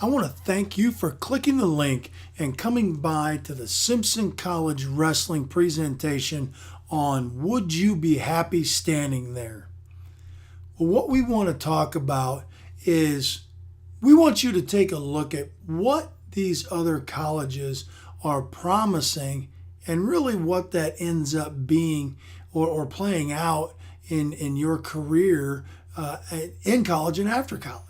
I want to thank you for clicking the link and coming by to the Simpson College Wrestling presentation on Would You Be Happy Standing There? Well, what we want to talk about is we want you to take a look at what these other colleges are promising and really what that ends up being or playing out in your career in college and after college.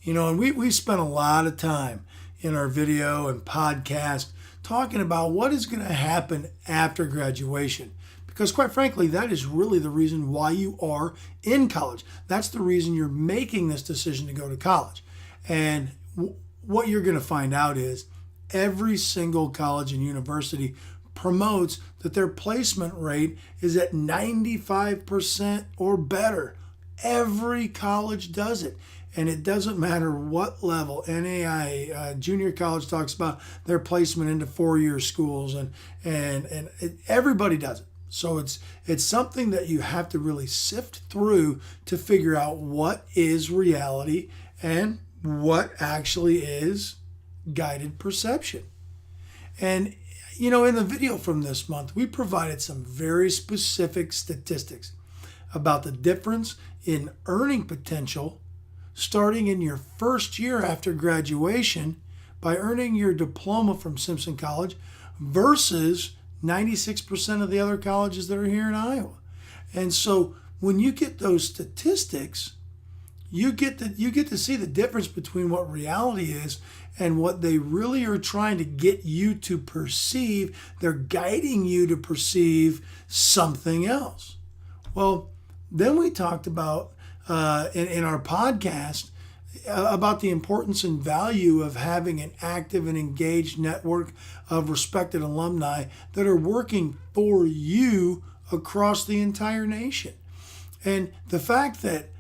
And we spent a lot of time in our video and podcast talking about what is going to happen after graduation. Because quite frankly, that is really the reason why you are in college. That's the reason you're making this decision to go to college. And what you're going to find out is every single college and university promotes that their placement rate is at 95% or better. Every college does it. And it doesn't matter what level. NAI, junior college, talks about their placement into four-year schools, and everybody does it. So it's something that you have to really sift through to figure out what is reality and what actually is guided perception. And in the video from this month, we provided some very specific statistics about the difference in earning potential starting in your first year after graduation by earning your diploma from Simpson College versus 96% of the other colleges that are here in Iowa. And so when you get those statistics, you get to see the difference between what reality is and what they really are trying to get you to perceive. They're guiding you to perceive something else. Well, then we talked about in our podcast about the importance and value of having an active and engaged network of respected alumni that are working for you across the entire nation. And the fact that,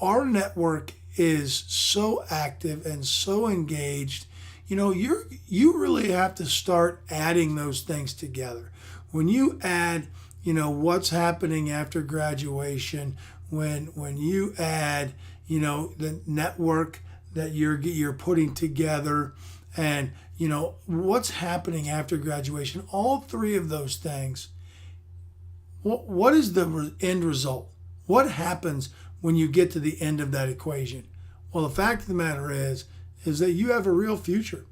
our network is so active and so engaged, you really have to start adding those things together. When you add, what's happening after graduation, when you add, the network that you're putting together, and what's happening after graduation, all three of those things, what is the end result? What happens when you get to the end of that equation? Well, the fact of the matter is that you have a real future.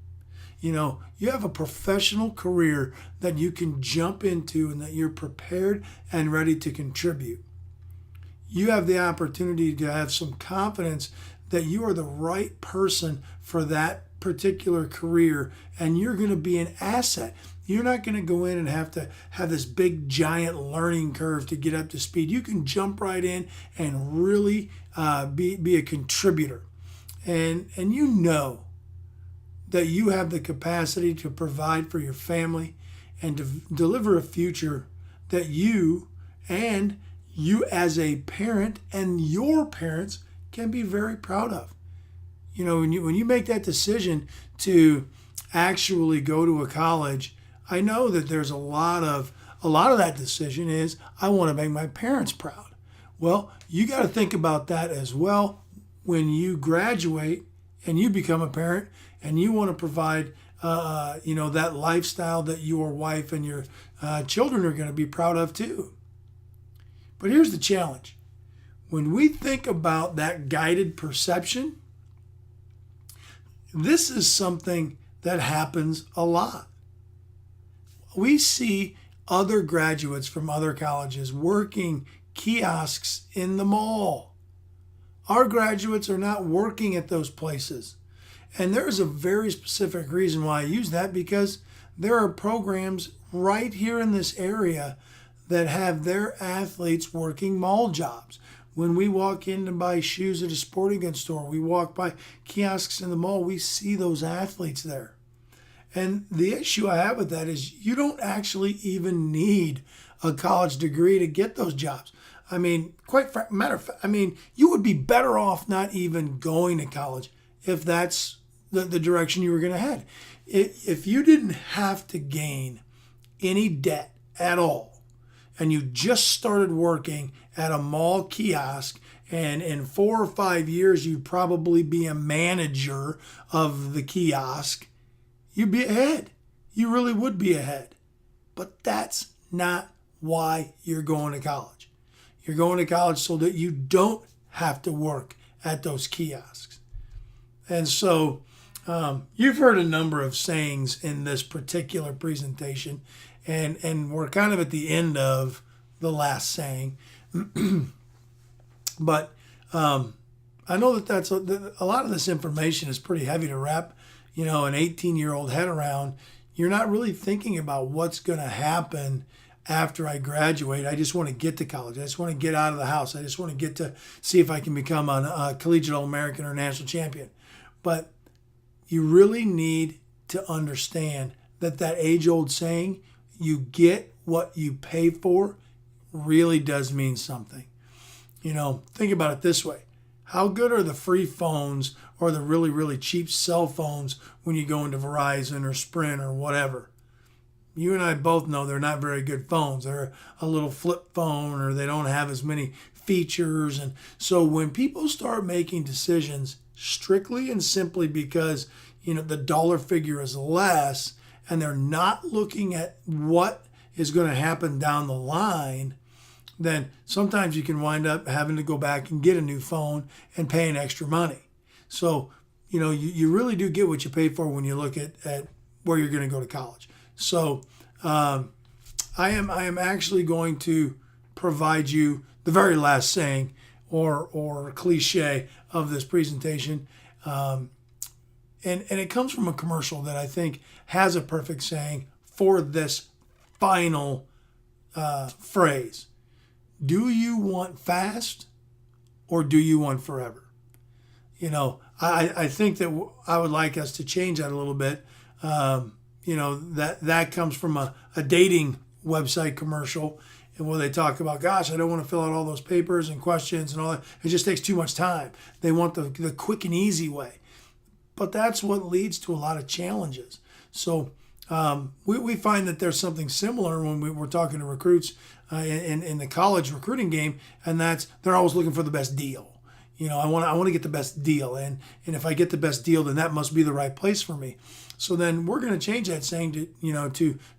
You have a professional career that you can jump into and that you're prepared and ready to contribute. You have the opportunity to have some confidence that you are the right person for that particular career, and you're going to be an asset. You're not going to go in and have to have this big giant learning curve to get up to speed. You can jump right in and really be a contributor. And you know that you have the capacity to provide for your family and to deliver a future that you as a parent and your parents can be very proud of. When you make that decision to actually go to a college, I know that there's a lot of that decision is I want to make my parents proud. Well, you got to think about that as well when you graduate and you become a parent and you want to provide that lifestyle that your wife and your children are going to be proud of too. But here's the challenge. When we think about that guided perception, this is something that happens a lot. We see other graduates from other colleges working kiosks in the mall. Our graduates are not working at those places. And there is a very specific reason why I use that, because there are programs right here in this area that have their athletes working mall jobs. When we walk in to buy shoes at a sporting goods store, we walk by kiosks in the mall, we see those athletes there. And the issue I have with that is you don't actually even need a college degree to get those jobs. I mean, matter of fact, you would be better off not even going to college if that's the direction you were going to head. If you didn't have to gain any debt at all, and you just started working at a mall kiosk and in 4 or 5 years you'd probably be a manager of the kiosk, you'd be ahead. You really would be ahead. But that's not why you're going to college. You're going to college so that you don't have to work at those kiosks. And so you've heard a number of sayings in this particular presentation, and we're kind of at the end of the last saying. But I know that that's a lot of this information is pretty heavy to wrap, an 18-year-old head around. You're not really thinking about what's going to happen after I graduate. I just want to get to college. I just want to get out of the house. I just want to get to see if I can become a collegiate All-American or national champion. But you really need to understand that age-old saying, you get what you pay for, really does mean something. Think about it this way. How good are the free phones or the really, really cheap cell phones when you go into Verizon or Sprint or whatever? You and I both know they're not very good phones. They're a little flip phone, or they don't have as many features. And so when people start making decisions strictly and simply because, the dollar figure is less, and they're not looking at what is going to happen down the line, then sometimes you can wind up having to go back and get a new phone and paying extra money. So, you really do get what you pay for when you look at where you're going to go to college. So I am actually going to provide you the very last saying or cliche of this presentation. And it comes from a commercial that I think has a perfect saying for this final phrase. Do you want fast or do you want forever? I think that I would like us to change that a little bit. That comes from a dating website commercial, and where they talk about, gosh, I don't want to fill out all those papers and questions and all that. It just takes too much time. They want the quick and easy way. But that's what leads to a lot of challenges. So we find that there's something similar when we're talking to recruits in the college recruiting game, and that's they're always looking for the best deal. I want to get the best deal, and if I get the best deal, then that must be the right place for me. So then we're going to change that saying to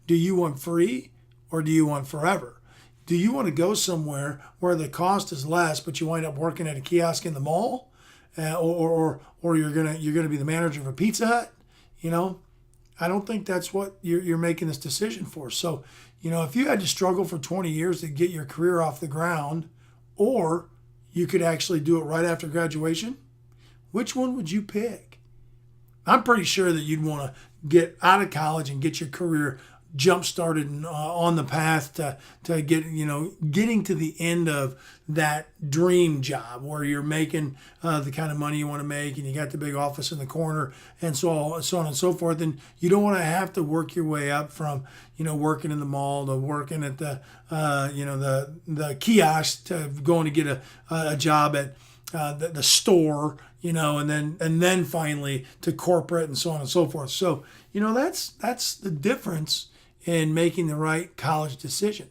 do you want free or do you want forever? Do you want to go somewhere where the cost is less, but you wind up working at a kiosk in the mall, or you're gonna be the manager of a Pizza Hut? I don't think that's what you're making this decision for. So, if you had to struggle for 20 years to get your career off the ground, or you could actually do it right after graduation, which one would you pick? I'm pretty sure that you'd want to get out of college and get your career jump-started on the path to getting to the end of that dream job where you're making the kind of money you want to make, and you got the big office in the corner, and so on and so forth. And you don't want to have to work your way up from working in the mall to working at the kiosk to going to get a job at the store, and then finally to corporate and so on and so forth. So that's the difference in making the right college decision.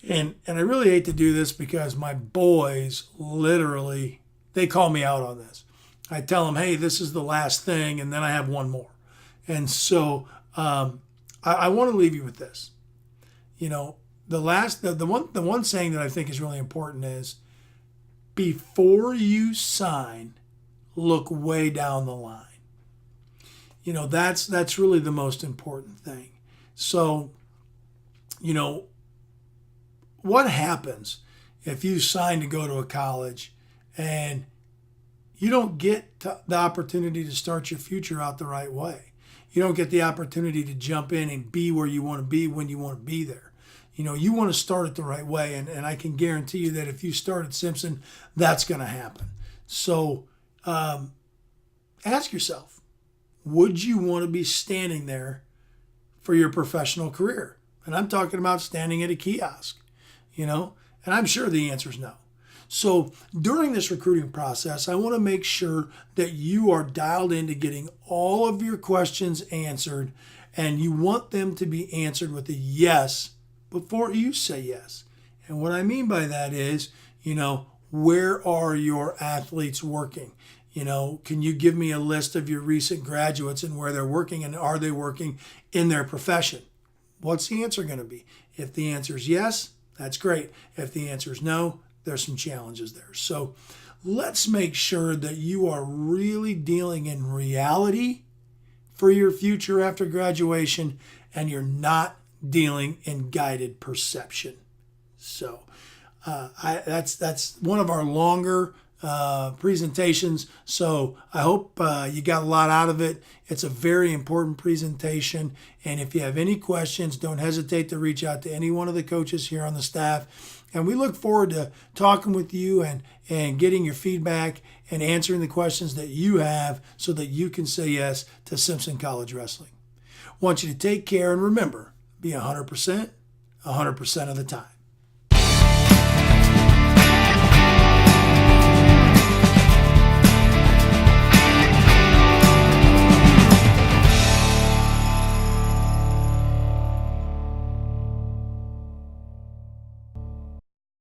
And I really hate to do this because my boys literally, they call me out on this. I tell them, hey, this is the last thing, and then I have one more. And so I want to leave you with this. The one saying that I think is really important is, before you sign, look way down the line. That's really the most important thing. So, what happens if you sign to go to a college and you don't get the opportunity to start your future out the right way? You don't get the opportunity to jump in and be where you want to be when you want to be there. You want to start it the right way, and I can guarantee you that if you start at Simpson, that's going to happen. So ask yourself, would you want to be standing there for your professional career? And I'm talking about standing at a kiosk, and I'm sure the answer is no. So during this recruiting process, I want to make sure that you are dialed into getting all of your questions answered, and you want them to be answered with a yes before you say yes. And what I mean by that is, where are your athletes working? Can you give me a list of your recent graduates and where they're working, and are they working in their profession? What's the answer going to be? If the answer is yes, that's great. If the answer is no, there's some challenges there. So let's make sure that you are really dealing in reality for your future after graduation, and you're not dealing in guided perception. So that's one of our longer presentations. So I hope you got a lot out of it. It's a very important presentation. And if you have any questions, don't hesitate to reach out to any one of the coaches here on the staff. And we look forward to talking with you and getting your feedback and answering the questions that you have so that you can say yes to Simpson College Wrestling. I want you to take care, and remember, be 100% of the time.